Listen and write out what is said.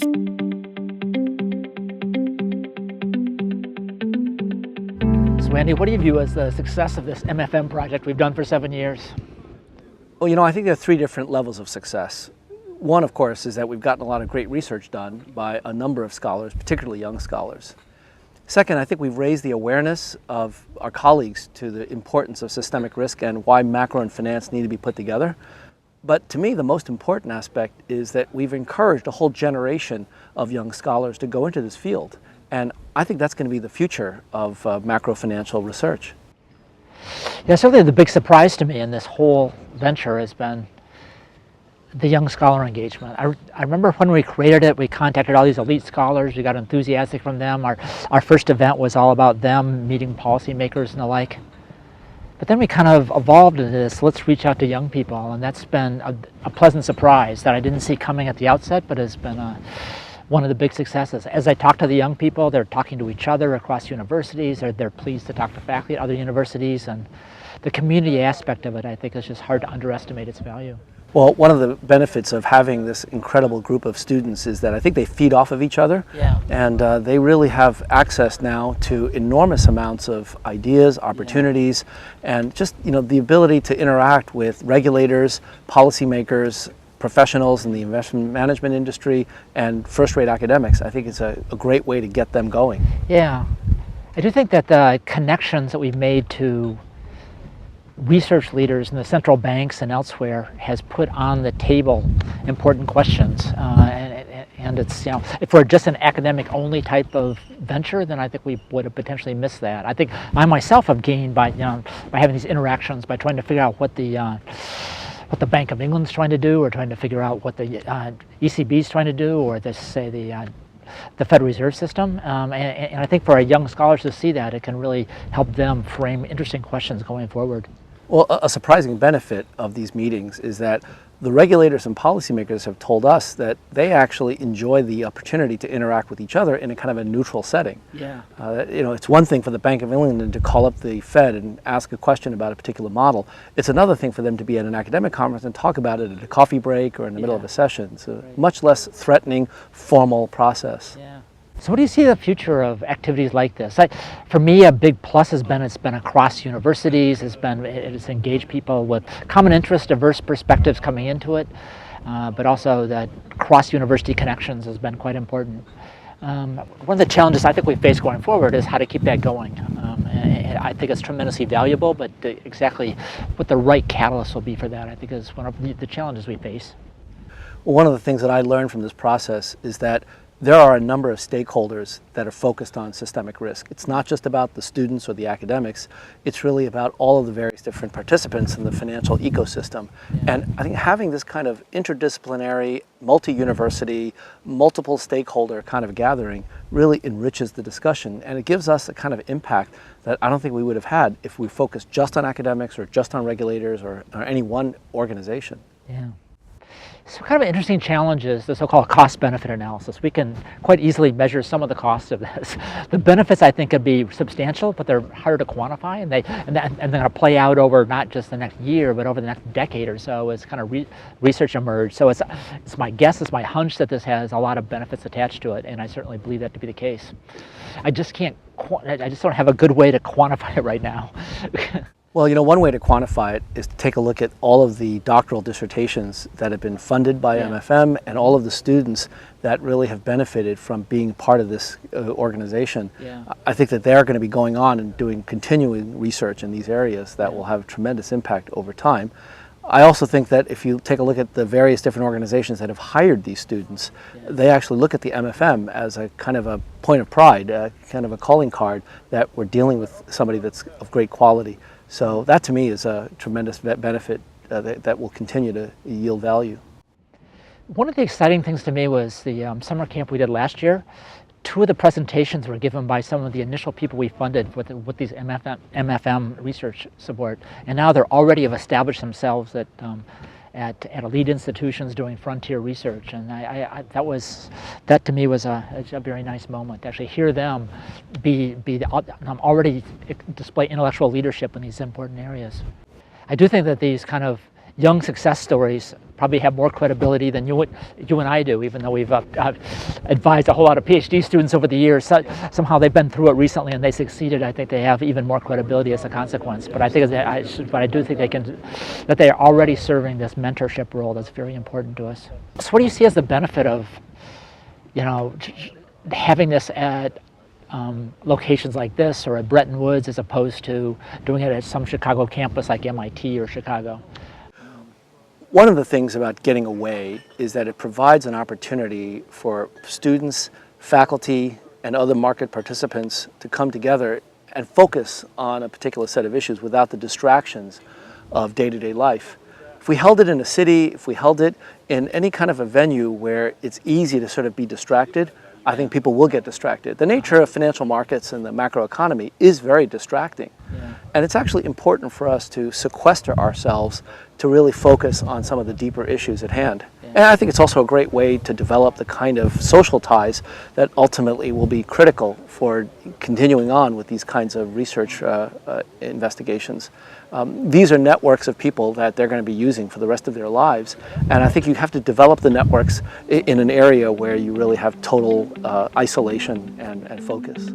So Andy, what do you view as the success of this MFM project we've done for 7 years? Well, I think there are three different levels of success. One, of course, is that we've gotten a lot of great research done by a number of scholars, particularly young scholars. Second, I think we've raised the awareness of our colleagues to the importance of systemic risk and why macro and finance need to be put together. But to me, the most important aspect is that we've encouraged a whole generation of young scholars to go into this field. And I think that's going to be the future of macro financial research. Yeah, certainly the big surprise to me in this whole venture has been the young scholar engagement. I remember when we created it, we contacted all these elite scholars, we got enthusiastic from them. Our first event was all about them meeting policymakers and the like. But then we kind of evolved into this, let's reach out to young people, and that's been a pleasant surprise that I didn't see coming at the outset, but has been one of the big successes. As I talk to the young people, they're talking to each other across universities, or they're pleased to talk to faculty at other universities, and the community aspect of it, I think, is just hard to underestimate its value. Well, one of the benefits of having this incredible group of students is that I think they feed off of each other. Yeah. And they really have access now to enormous amounts of ideas, opportunities, and just the ability to interact with regulators, policymakers, professionals in the investment management industry, and first-rate academics. I think it's a great way to get them going. Yeah. I do think that the connections that we've made to research leaders in the central banks and elsewhere has put on the table important questions. And it's, if we're just an academic only type of venture, then I think we would have potentially missed that. I think I myself have gained by having these interactions, by trying to figure out what the Bank of England's trying to do, or trying to figure out what the ECB's trying to do, or the Federal Reserve System. And I think for our young scholars to see that, it can really help them frame interesting questions going forward. Well, a surprising benefit of these meetings is that the regulators and policymakers have told us that they actually enjoy the opportunity to interact with each other in a kind of a neutral setting. Yeah. It's one thing for the Bank of England to call up the Fed and ask a question about a particular model. It's another thing for them to be at an academic conference and talk about it at a coffee break or in the middle of a session. It's a much less threatening, formal process. Yeah. So what do you see the future of activities like this? For me, a big plus has been it's been across universities. It's engaged people with common interests, diverse perspectives coming into it, but also that cross-university connections has been quite important. One of the challenges I think we face going forward is how to keep that going. And I think it's tremendously valuable, but exactly what the right catalyst will be for that, I think, is one of the challenges we face. Well, one of the things that I learned from this process is that there are a number of stakeholders that are focused on systemic risk. It's not just about the students or the academics, it's really about all of the various different participants in the financial ecosystem. And I think having this kind of interdisciplinary, multi-university, multiple stakeholder kind of gathering really enriches the discussion, and it gives us a kind of impact that I don't think we would have had if we focused just on academics or just on regulators or any one organization. Yeah. So kind of an interesting challenge is the so-called cost-benefit analysis. We can quite easily measure some of the costs of this. The benefits, I think, could be substantial, but they're harder to quantify, and they're going to play out over not just the next year, but over the next decade or so as kind of research emerge. So it's my guess, it's my hunch that this has a lot of benefits attached to it, and I certainly believe that to be the case. I just don't have a good way to quantify it right now. Well, one way to quantify it is to take a look at all of the doctoral dissertations that have been funded by MFM and all of the students that really have benefited from being part of this organization. Yeah. I think that they're going to be going on and doing continuing research in these areas that will have tremendous impact over time. I also think that if you take a look at the various different organizations that have hired these students, they actually look at the MFM as a kind of a point of pride, kind of a calling card that we're dealing with somebody that's of great quality. So that to me is a tremendous benefit that will continue to yield value. One of the exciting things to me was the summer camp we did last year. Two of the presentations were given by some of the initial people we funded with these MFM research support, and now they're already have established themselves at elite institutions doing frontier research, and that to me was a very nice moment to actually hear them already display intellectual leadership in these important areas. I do think that these kind of young success stories probably have more credibility than you and I do, even though we've advised a whole lot of PhD students over the years. So, somehow they've been through it recently and they succeeded. I think they have even more credibility as a consequence. But I think but I do think that they are already serving this mentorship role that's very important to us. So what do you see as the benefit of, having this at locations like this or at Bretton Woods as opposed to doing it at some Chicago campus like MIT or Chicago? One of the things about getting away is that it provides an opportunity for students, faculty, and other market participants to come together and focus on a particular set of issues without the distractions of day-to-day life. If we held it in a city, if we held it in any kind of a venue where it's easy to sort of be distracted, I think people will get distracted. The nature of financial markets and the macroeconomy is very distracting. Yeah. And it's actually important for us to sequester ourselves to really focus on some of the deeper issues at hand. Yeah. And I think it's also a great way to develop the kind of social ties that ultimately will be critical for continuing on with these kinds of research investigations. These are networks of people that they're going to be using for the rest of their lives. And I think you have to develop the networks in an area where you really have total isolation and focus.